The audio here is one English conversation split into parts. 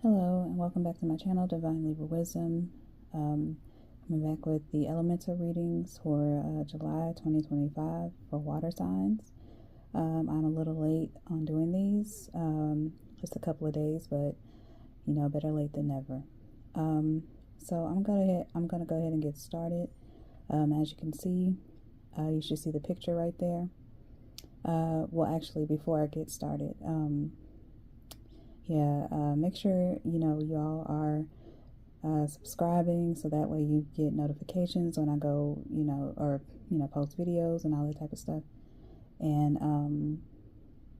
Hello and welcome back to my channel, Divine Libra Wisdom. I'm back with the elemental readings for July 2025 for water signs. I'm a little late on doing these, just a couple of days, but better late than never. So I'm gonna go ahead and get started. As you can see, you should see the picture right there. Well, actually, before I get started, make sure y'all are subscribing, so that way you get notifications when I go, or post videos and all that type of stuff. And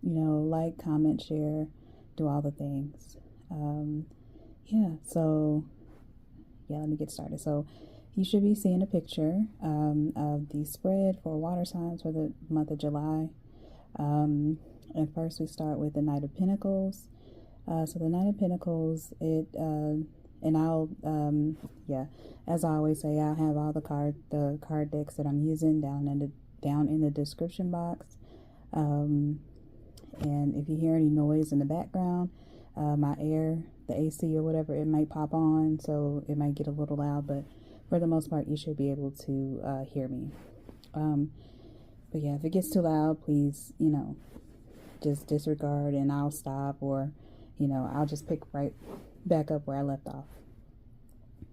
like, comment, share, do all the things. Let me get started. So you should be seeing a picture of the spread for water signs for the month of July. And first we start with the Knight of Pentacles. So the Knight of Pentacles, and I'll, as I always say, I'll have all the card decks that I'm using down in the description box. And if you hear any noise in the background, my air, the AC or whatever, it might pop on, so it might get a little loud, but for the most part, you should be able to hear me. But yeah, if it gets too loud, please, just disregard, and I'll stop, or I'll just pick right back up where I left off.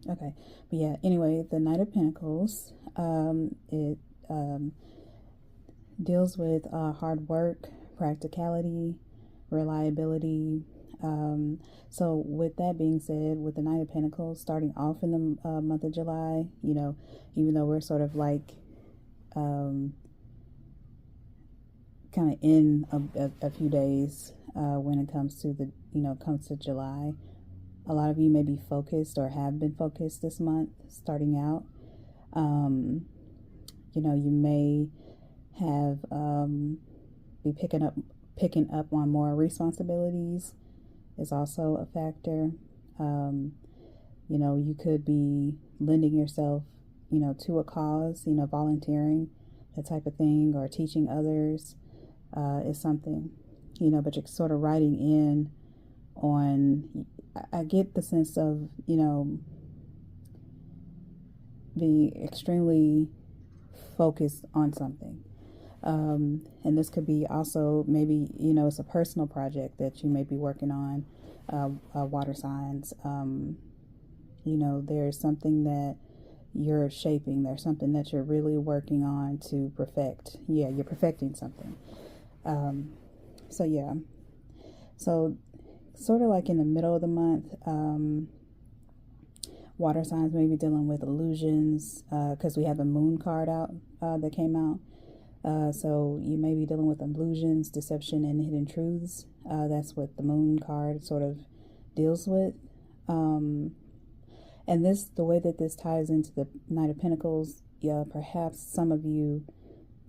Okay, but yeah, anyway, the Knight of Pentacles, it deals with hard work, practicality, reliability. So with that being said, with the Knight of Pentacles starting off in the month of July, even though we're sort of like kind of in a few days when it comes to comes to July, a lot of you may be focused or have been focused this month starting out. You may have be picking up on more responsibilities is also a factor. You could be lending yourself to a cause, volunteering, that type of thing, or teaching others is something, but you're sort of writing in on, I get the sense of, being extremely focused on something. And this could be also maybe, it's a personal project that you may be working on, water signs. There's something that you're shaping. There's something that you're really working on to perfect. Yeah, you're perfecting something. So sort of like in the middle of the month, water signs may be dealing with illusions, because we have the moon card out that came out. So you may be dealing with illusions, deception, and hidden truths. That's what the moon card sort of deals with. And the way that this ties into the Knight of Pentacles, perhaps some of you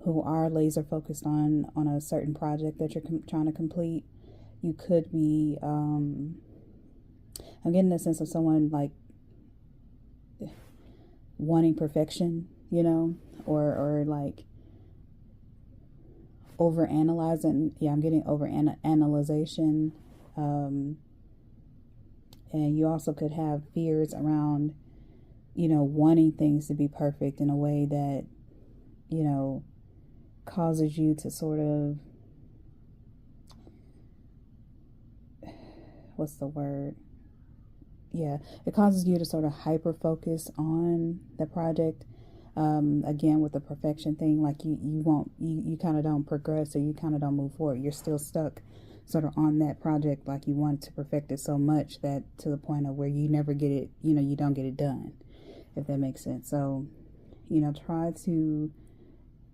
who are laser focused on a certain project that you're trying to complete, you could be, I'm getting the sense of someone like wanting perfection, or like over analyzing. Yeah, I'm getting over analyzation. And you also could have fears around, wanting things to be perfect in a way that, causes you to sort of, what's the word? Yeah, it causes you to sort of hyper focus on the project. Again, with the perfection thing, like you kind of don't progress, or you kind of don't move forward. You're still stuck sort of on that project, like you want to perfect it so much that to the point of where you never get it, you don't get it done, if that makes sense. So, try to,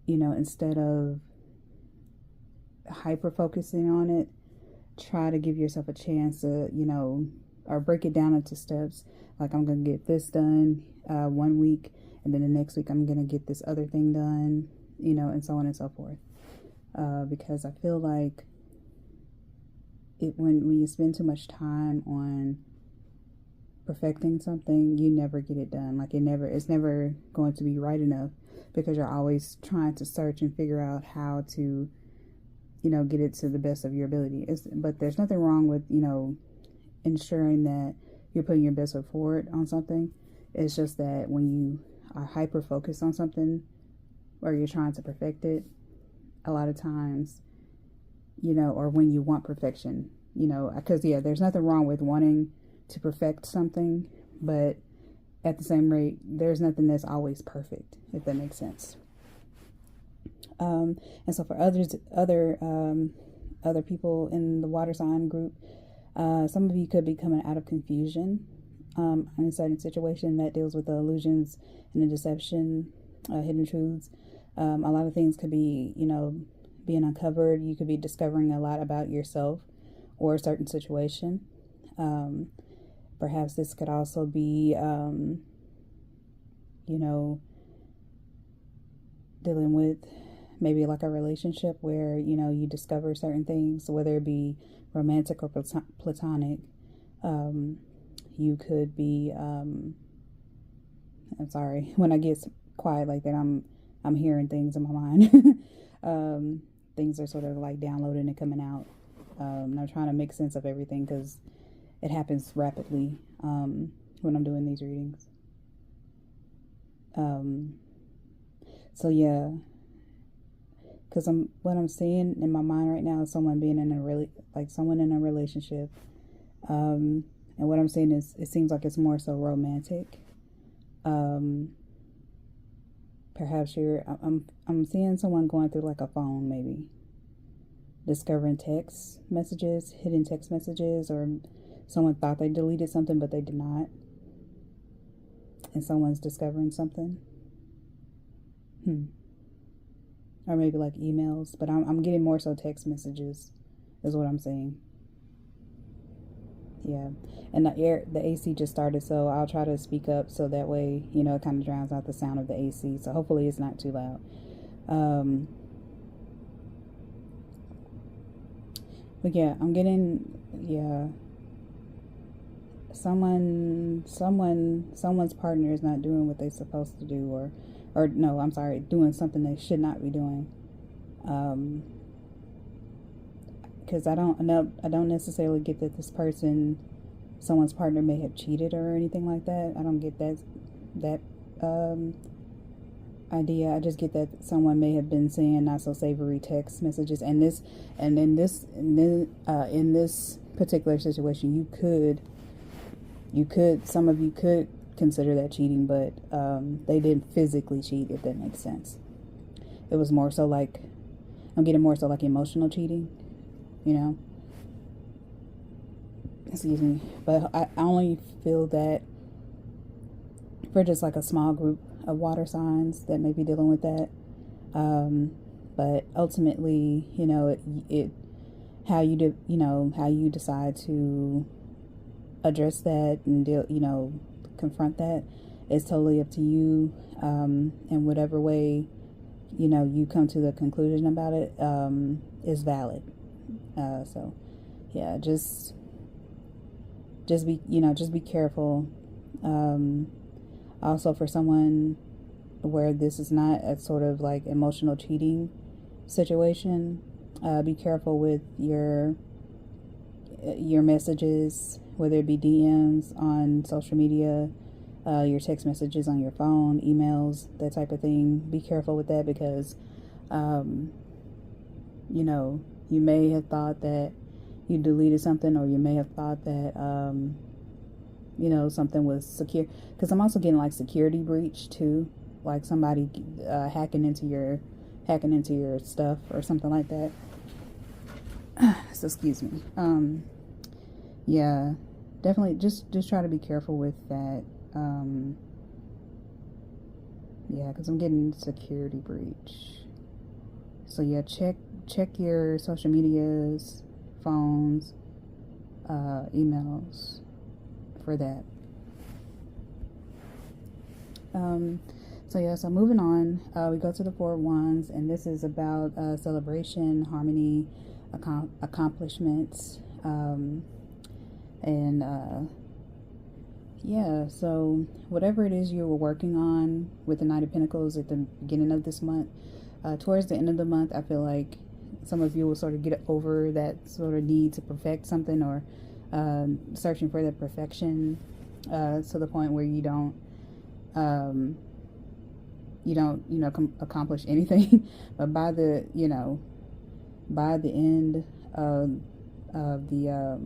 instead of hyper focusing on it, try to give yourself a chance to, or break it down into steps. Like, I'm going to get this done 1 week, and then the next week I'm going to get this other thing done, and so on and so forth. Because I feel like when you spend too much time on perfecting something, you never get it done. Like, it's never going to be right enough, because you're always trying to search and figure out how to, get it to the best of your ability. But there's nothing wrong with, ensuring that you're putting your best foot forward on something. It's just that when you are hyper focused on something or you're trying to perfect it, a lot of times, or when you want perfection, because there's nothing wrong with wanting to perfect something, but at the same rate, there's nothing that's always perfect, if that makes sense. And so for other people in the water sign group, some of you could be coming out of confusion in a certain situation that deals with the illusions and the deception, hidden truths. A lot of things could be, being uncovered. You could be discovering a lot about yourself or a certain situation. Perhaps this could also be, dealing with maybe like a relationship where, you discover certain things, whether it be romantic or platonic. You could be, I'm sorry, when I get quiet like that, I'm hearing things in my mind. Things are sort of like downloading and coming out. And I'm trying to make sense of everything because it happens rapidly when I'm doing these readings. So yeah, because what I'm seeing in my mind right now is someone being in someone in a relationship. And what I'm seeing is it seems like it's more so romantic. Perhaps I'm seeing someone going through like a phone, maybe discovering text messages, hidden text messages, or someone thought they deleted something but they did not, and someone's discovering something. Or maybe like emails, but I'm getting more so text messages is what I'm saying. Yeah, and the AC just started, so I'll try to speak up so that way, it kind of drowns out the sound of the AC. So hopefully it's not too loud. But yeah, I'm getting, someone's partner is not doing what they're supposed to do, or no, I'm sorry, doing something they should not be doing. Because I don't necessarily get that someone's partner may have cheated or anything like that. I don't get that idea. I just get that someone may have been saying not so savory text messages, and in this particular situation, some of you could consider that cheating, but they didn't physically cheat, if that makes sense. It was more so like, I'm getting more so like emotional cheating, excuse me, but I only feel that for just like a small group of water signs that may be dealing with that. But ultimately, how you decide to address that and deal, confront that is totally up to you. And whatever way, you come to the conclusion about it, is valid. So yeah, just be careful. Also for someone where this is not a sort of like emotional cheating situation, be careful with your messages, whether it be DMs on social media, your text messages on your phone, emails, that type of thing. Be careful with that because, you may have thought that you deleted something, or you may have thought that, something was secure. Because I'm also getting like security breach too, like somebody hacking into your stuff or something like that. So excuse me. Yeah, definitely just try to be careful with that. Yeah, because I'm getting security breach. So yeah, check your social medias, phones, emails for that. So moving on, we go to the Four of Wands, and this is about celebration, harmony, accomplishments, so whatever it is you were working on with the Knight of Pentacles at the beginning of this month, towards the end of the month, I feel like some of you will sort of get over that sort of need to perfect something, or searching for the perfection, to the point where um, you don't, accomplish anything. But by the end of the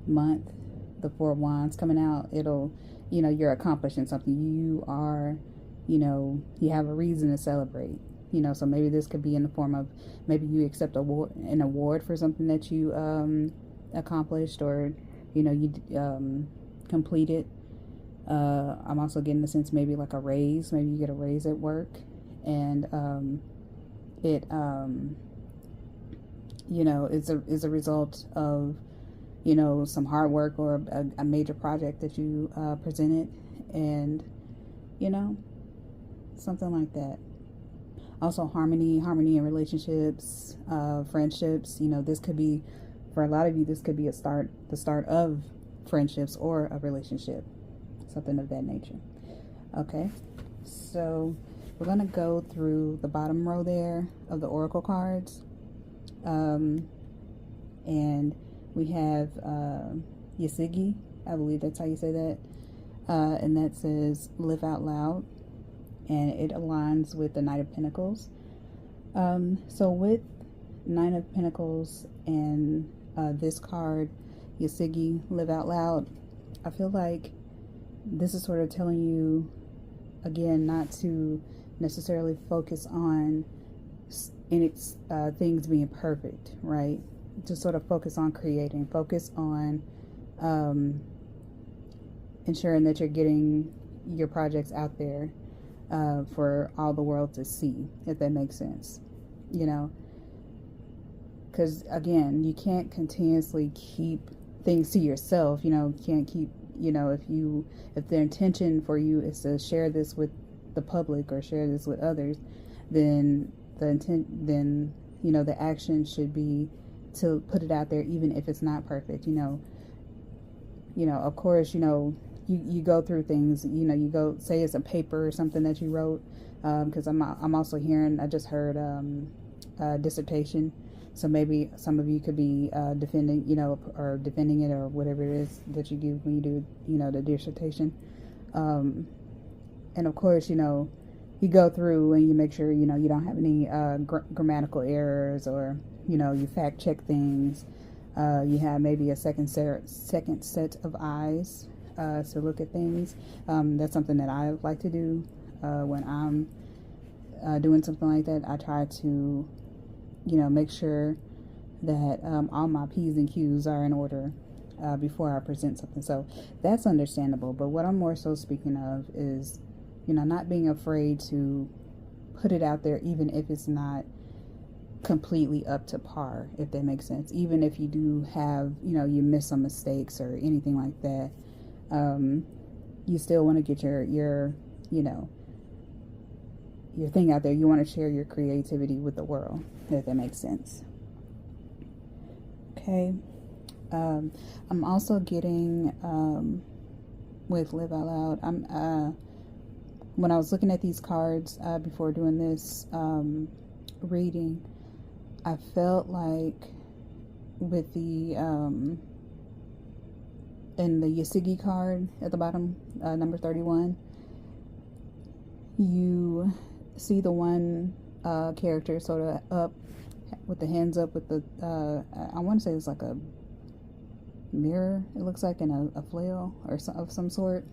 month, the Four of Wands coming out, it'll, you're accomplishing something. You are, you have a reason to celebrate. So maybe this could be in the form of, maybe you accept an award for something that you accomplished, or you completed. I'm also getting the sense maybe like a raise. Maybe you get a raise at work, and it is a result of some hard work, or a major project that you presented, and something like that. Also, harmony in relationships, friendships. This could be, for a lot of you, this could be the start of friendships or a relationship, something of that nature. Okay, so we're going to go through the bottom row there of the oracle cards, and we have Yasigi, I believe that's how you say that, and that says live out loud, and it aligns with the Knight of Pentacles. So with Nine of Pentacles and this card, Yasigi, live out loud, I feel like this is sort of telling you, again, not to necessarily focus on things being perfect, right? To sort of focus on creating, focus on ensuring that you're getting your projects out there for all the world to see, if that makes sense. Because again, you can't continuously keep things to yourself. You can't keep, if the intention for you is to share this with the public or share this with others, then the action should be to put it out there, even if it's not perfect. Of course, you go through things, you go, say it's a paper or something that you wrote, because I'm also hearing, I just heard dissertation. So maybe some of you could be defending it, or whatever it is that you do when you do, the dissertation. And of course, you go through and you make sure, you don't have any grammatical errors, or, you fact check things. You have maybe a second set of eyes to look at things. That's something that I like to do when I'm doing something like that. I try to make sure that all my P's and Q's are in order before I present something. So that's understandable. But what I'm more so speaking of is, not being afraid to put it out there, even if it's not completely up to par, if that makes sense. Even if you do have, you miss some mistakes or anything like that, you still want to get your thing out there. You want to share your creativity with the world, if that makes sense. Okay. I'm also getting with Live Out Loud. When I was looking at these cards before doing this reading, I felt like with the in the Yasigi card at the bottom, number 31, you see the one character sort of up with the hands up with the I want to say it's like a mirror, it looks like, in a flail or of some sort.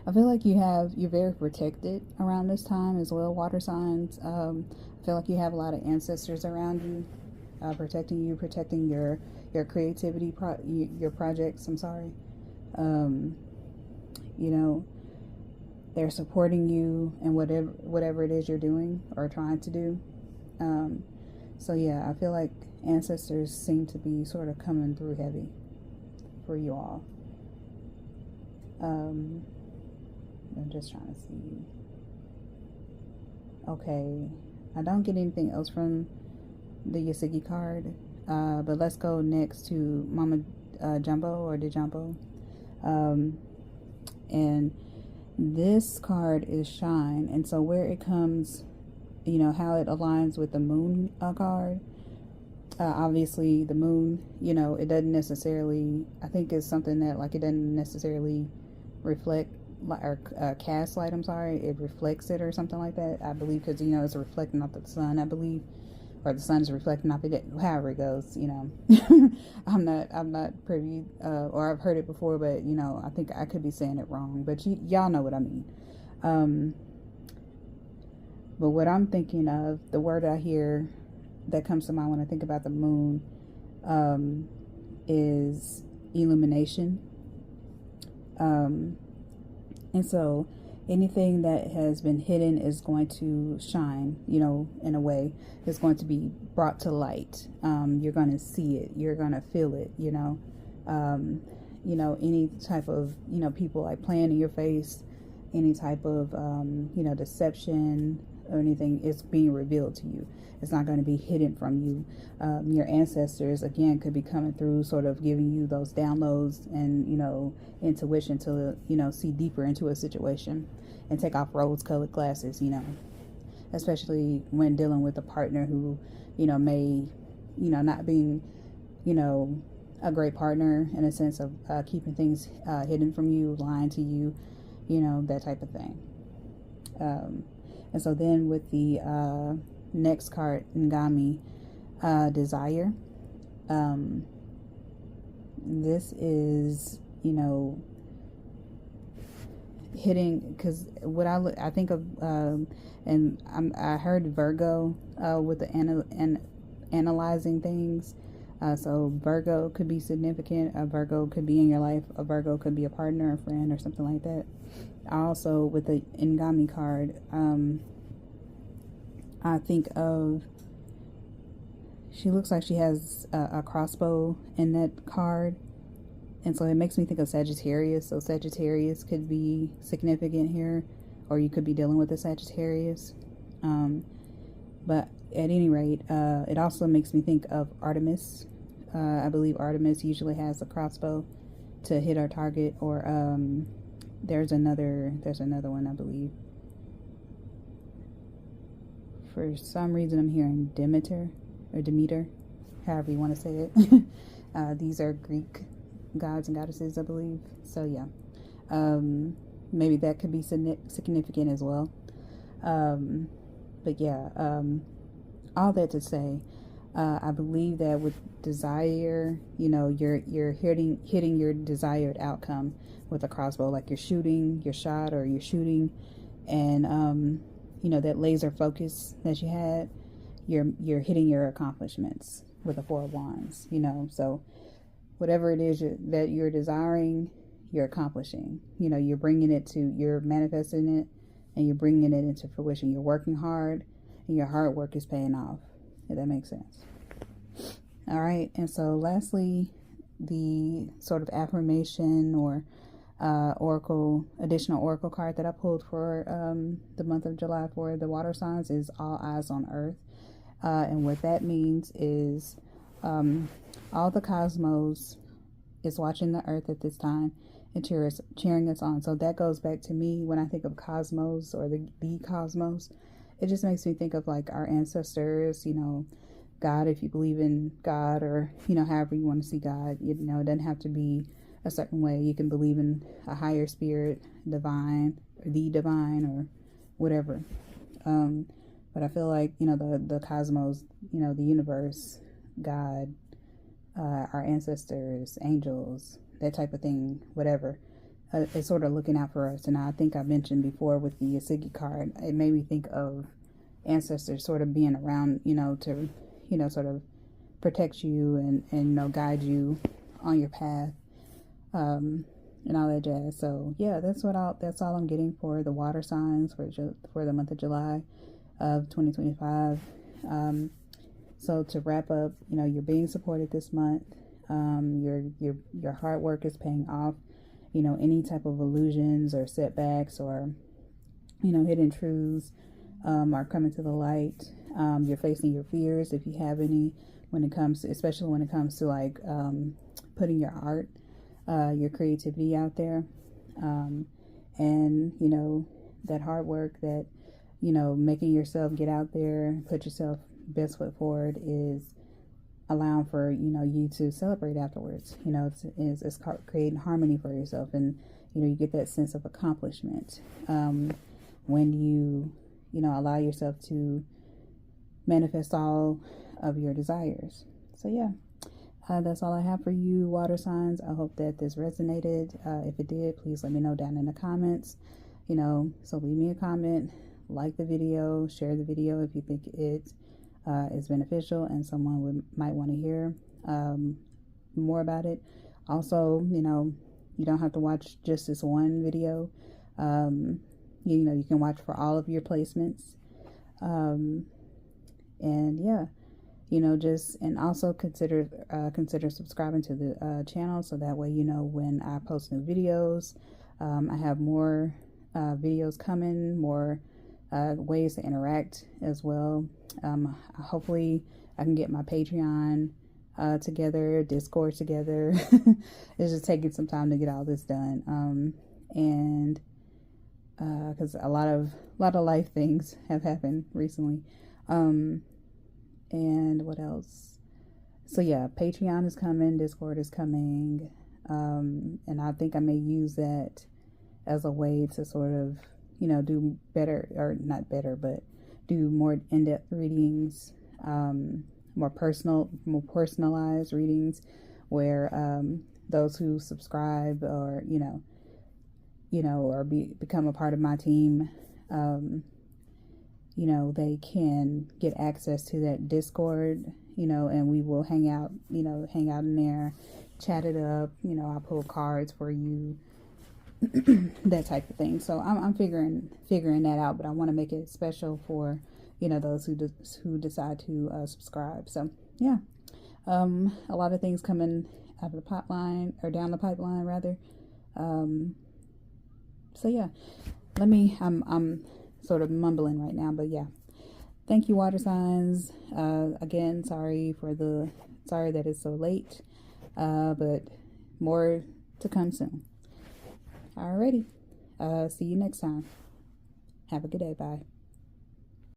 I feel like you're very protected around this time as well, water signs. I feel like you have a lot of ancestors around you, protecting your creativity, your projects. I'm sorry. They're supporting you in whatever it is you're doing or trying to do. So yeah, I feel like ancestors seem to be sort of coming through heavy for you all. I'm just trying to see. Okay, I don't get anything else from the Yasigi card, but let's go next to Mama Jumbo or DeJumbo. And this card is Shine, and so where it comes, how it aligns with the Moon card, Obviously, the moon, it doesn't necessarily, I think it's something that, like, it doesn't necessarily reflect, or cast light, I'm sorry, it reflects it or something like that, I believe, because, it's reflecting off the sun, I believe, or the sun is reflecting off it, however it goes, I'm not privy, or I've heard it before, but, I think I could be saying it wrong, but y'all know what I mean. But what I'm thinking of, the word I hear that comes to mind when I think about the moon, is illumination. And so anything that has been hidden is going to shine, in a way. It's going to be brought to light. You're going to see it. You're going to feel it, any type of, people like playing in your face, any type of, deception or anything is being revealed to you. It's not going to be hidden from you. Your ancestors, again, could be coming through, sort of giving you those downloads and, intuition to, see deeper into a situation and take off rose-colored glasses, especially when dealing with a partner who, may, not being, a great partner in a sense of keeping things hidden from you, lying to you, that type of thing. And so then with the next card, Ngami, desire. This is, hitting, because what I think of, and I heard Virgo with the analyzing things. So Virgo could be significant. A Virgo could be in your life. A Virgo could be a partner, a friend, or something like that. Also, with the Ngami card, I think of, she looks like she has a crossbow in that card. And so it makes me think of Sagittarius. So Sagittarius could be significant here, or you could be dealing with a Sagittarius. But at any rate, it also makes me think of Artemis. I believe Artemis usually has a crossbow to hit our target, or there's another one, I believe. For some reason, I'm hearing Demeter, however you want to say it. These are Greek gods and goddesses, I believe. So yeah, maybe that could be significant as well. But yeah, all that to say, I believe that with desire, you're hitting your desired outcome with a crossbow, like you're shooting your shot, or you're shooting, and that laser focus that you had, you're hitting your accomplishments with a 4 of Wands. So whatever it is that you're desiring, you're accomplishing. You're bringing it to, you're manifesting it, and you're bringing it into fruition. You're working hard, and your hard work is paying off, if that makes sense. All right, and so lastly, the sort of affirmation or additional oracle card that I pulled for the month of July for the water signs is All Eyes on Earth. And what that means is all the cosmos is watching the earth at this time and cheering us on. So that goes back to me when I think of cosmos, or the cosmos. It just makes me think of like our ancestors, God, if you believe in God, or, however you want to see God. It doesn't have to be a certain way. You can believe in a higher spirit, divine, or the divine, or whatever. But I feel like, the cosmos, the universe, God, our ancestors, angels, that type of thing, whatever, is sort of looking out for us. And I think I mentioned before with the Asigi card, it made me think of ancestors sort of being around, to, sort of protect you and guide you on your path, and all that jazz. So yeah, that's all I'm getting for the water signs for the month of July of 2025. So to wrap up, you're being supported this month. Your hard work is paying off. Any type of illusions or setbacks, or hidden truths are coming to the light. You're facing your fears, if you have any, especially when it comes to like putting your art, your creativity out there, and that hard work, that making yourself get out there, put yourself best foot forward, is allowing for, you know, you to celebrate afterwards. You know, it's creating harmony for yourself, and you know, you get that sense of accomplishment when you know, allow yourself to manifest all of your desires. So yeah, that's all I have for you, water signs. I hope that this resonated. If it did, please let me know down in the comments. You know, so leave me a comment, like the video, share the video if you think it is beneficial and someone might want to hear more about it. Also, you know, you don't have to watch just this one video. You know, you can watch for all of your placements. And yeah, you know, just, and also consider subscribing to the channel, so that way you know when I post new videos. I have more videos coming, more ways to interact as well. Hopefully I can get my Patreon together, Discord together. It's just taking some time to get all this done. And because a lot of life things have happened recently. And what else? So yeah, Patreon is coming, Discord is coming, and I think I may use that as a way to sort of, you know, do better, or not better, but do more in-depth readings, more personalized readings, where those who subscribe, or or become a part of my team, you know, they can get access to that Discord, you know, and we will hang out in there, chat it up, you know, I'll pull cards for you, that type of thing. So I'm figuring that out, but I want to make it special for, you know, those who decide to subscribe. So yeah, a lot of things coming out of the pipeline, or down the pipeline rather. So yeah, I'm sort of mumbling right now, but yeah, thank you, water signs. Again, sorry that it's so late, but more to come soon. Alrighty, see you next time. Have a good day. Bye.